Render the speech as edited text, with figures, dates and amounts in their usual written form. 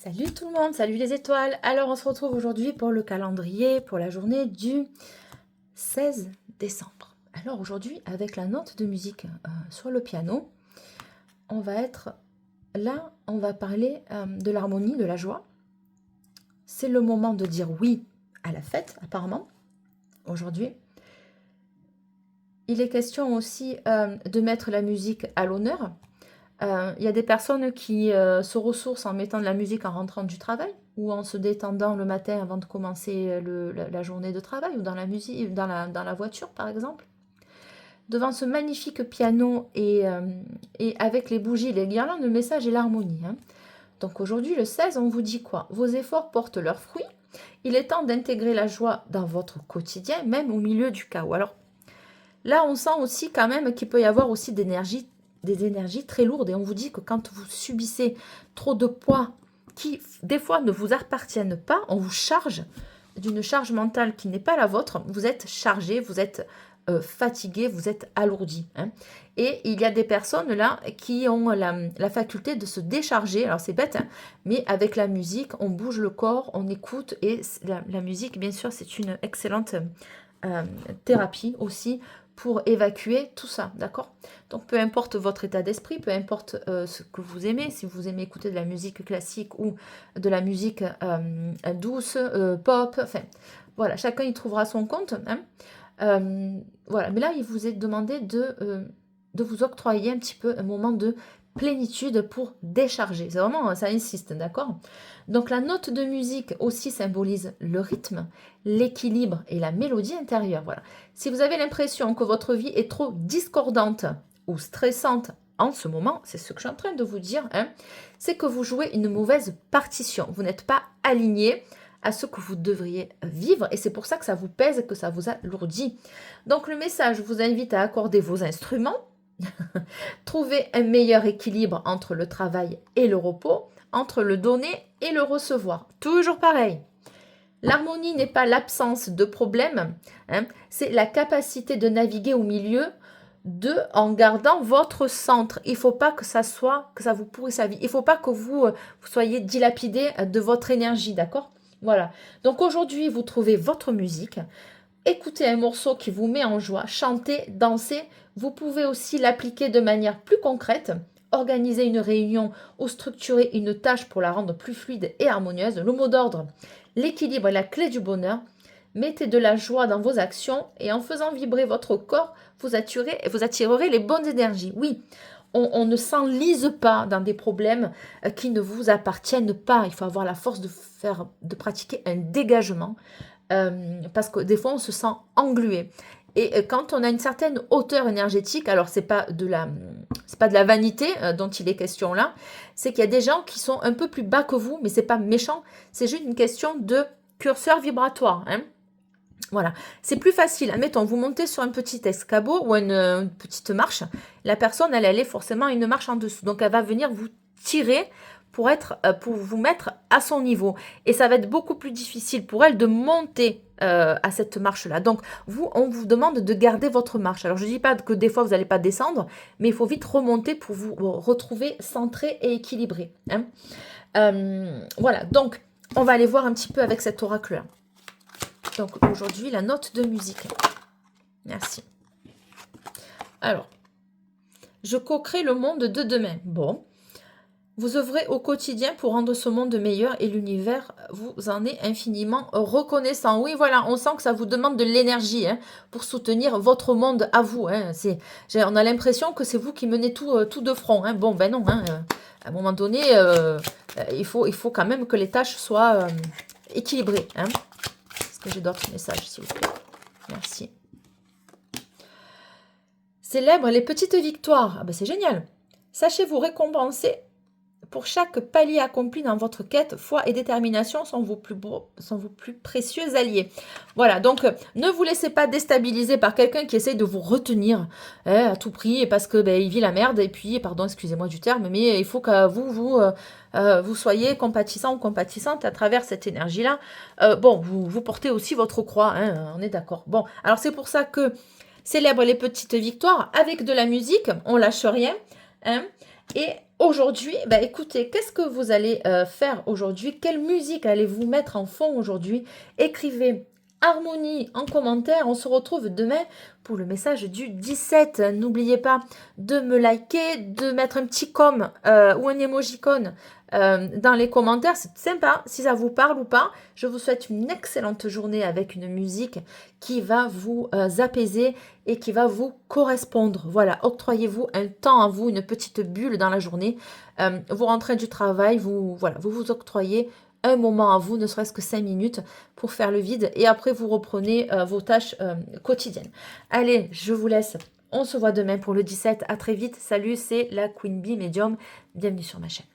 Salut tout le monde, salut les étoiles. Alors on se retrouve aujourd'hui pour le calendrier, pour la journée du 16 décembre. Alors aujourd'hui, avec la note de musique sur le piano, on va être là, on va parler de l'harmonie, de la joie. C'est le moment de dire oui à la fête, apparemment, aujourd'hui. Il est question aussi de mettre la musique à l'honneur. Il y a des personnes qui se ressourcent en mettant de la musique en rentrant du travail ou en se détendant le matin avant de commencer la journée de travail ou dans la musique, dans la voiture par exemple. Devant ce magnifique piano et avec les bougies, les guirlandes, le message est l'harmonie. Donc aujourd'hui, le 16, on vous dit quoi? Vos efforts portent leurs fruits. Il est temps d'intégrer la joie dans votre quotidien, même au milieu du chaos. Alors là, on sent aussi quand même qu'il peut y avoir aussi des énergies très lourdes. Et on vous dit que quand vous subissez trop de poids qui, des fois, ne vous appartiennent pas, on vous charge d'une charge mentale qui n'est pas la vôtre. Vous êtes chargé, vous êtes fatigué, vous êtes alourdi. Et il y a des personnes là qui ont la faculté de se décharger. Alors c'est bête, mais avec la musique, on bouge le corps, on écoute. Et la musique, bien sûr, c'est une excellente thérapie aussi pour évacuer tout ça, d'accord? Donc peu importe votre état d'esprit, peu importe ce que vous aimez, si vous aimez écouter de la musique classique ou de la musique douce, pop, enfin voilà, chacun y trouvera son compte. Voilà, mais là il vous est demandé de vous octroyer un petit peu un moment de plénitude pour décharger. C'est vraiment, ça insiste, d'accord? Donc la note de musique aussi symbolise le rythme, l'équilibre et la mélodie intérieure. Voilà. Si vous avez l'impression que votre vie est trop discordante ou stressante en ce moment, c'est ce que je suis en train de vous dire, c'est que vous jouez une mauvaise partition. Vous n'êtes pas aligné à ce que vous devriez vivre et c'est pour ça que ça vous pèse, que ça vous alourdit. Donc le message vous invite à accorder vos instruments, trouver un meilleur équilibre entre le travail et le repos, entre le donner et le recevoir. Toujours pareil. L'harmonie n'est pas l'absence de problème, c'est la capacité de naviguer au milieu en gardant votre centre. Il ne faut pas que ça vous pourrisse sa vie. Il ne faut pas que vous soyez dilapidé de votre énergie, d'accord? Voilà. Donc aujourd'hui, vous trouvez votre musique. Écoutez un morceau qui vous met en joie, chantez, dansez. Vous pouvez aussi l'appliquer de manière plus concrète, organiser une réunion ou structurer une tâche pour la rendre plus fluide et harmonieuse. Le mot d'ordre, l'équilibre est la clé du bonheur. Mettez de la joie dans vos actions et en faisant vibrer votre corps, vous attirerez les bonnes énergies. Oui, on ne s'enlise pas dans des problèmes qui ne vous appartiennent pas. Il faut avoir la force de pratiquer un dégagement. Parce que des fois on se sent englué et quand on a une certaine hauteur énergétique, alors c'est pas de la vanité dont il est question là, c'est qu'il y a des gens qui sont un peu plus bas que vous, mais c'est pas méchant, c'est juste une question de curseur vibratoire, Voilà, c'est plus facile. Admettons, vous montez sur un petit escabeau ou une petite marche, la personne elle est forcément à une marche en dessous, donc elle va venir vous tirer pour vous mettre à son niveau. Et ça va être beaucoup plus difficile pour elle de monter à cette marche-là. Donc, on vous demande de garder votre marche. Alors, je ne dis pas que des fois, vous n'allez pas descendre, mais il faut vite remonter pour vous retrouver centré et équilibré. Voilà, donc, on va aller voir un petit peu avec cet oracle-là. Donc, aujourd'hui, la note de musique. Merci. Alors, je co-crée le monde de demain. Bon. Vous œuvrez au quotidien pour rendre ce monde meilleur et l'univers vous en est infiniment reconnaissant. Oui, voilà, on sent que ça vous demande de l'énergie pour soutenir votre monde à vous. On a l'impression que c'est vous qui menez tout de front. Bon, ben non, à un moment donné, il faut quand même que les tâches soient équilibrées. Est-ce que j'ai d'autres messages, s'il vous plaît? Merci. Célèbre les petites victoires. Ah ben c'est génial. Sachez vous récompenser. Pour chaque palier accompli dans votre quête, foi et détermination sont vos plus précieux alliés. Voilà, donc ne vous laissez pas déstabiliser par quelqu'un qui essaye de vous retenir à tout prix parce que il vit la merde et puis, pardon, excusez-moi du terme, mais il faut que vous soyez compatissant ou compatissante à travers cette énergie-là. Bon, vous portez aussi votre croix, on est d'accord. Bon, alors c'est pour ça que célèbre les petites victoires avec de la musique, on lâche rien, et aujourd'hui, bah, écoutez, qu'est-ce que vous allez faire aujourd'hui? Quelle musique allez-vous mettre en fond aujourd'hui? Écrivez harmonie en commentaire. On se retrouve demain pour le message du 17. N'oubliez pas de me liker, de mettre un petit com ou un émojicône dans les commentaires. C'est sympa si ça vous parle ou pas. Je vous souhaite une excellente journée avec une musique qui va vous apaiser et qui va vous correspondre. Voilà, octroyez-vous un temps à vous, une petite bulle dans la journée. Vous rentrez du travail, voilà, vous octroyez un moment à vous, ne serait-ce que 5 minutes pour faire le vide et après vous reprenez vos tâches quotidiennes. Allez, je vous laisse. On se voit demain pour le 17. À très vite. Salut, c'est la Queen Bee Medium. Bienvenue sur ma chaîne.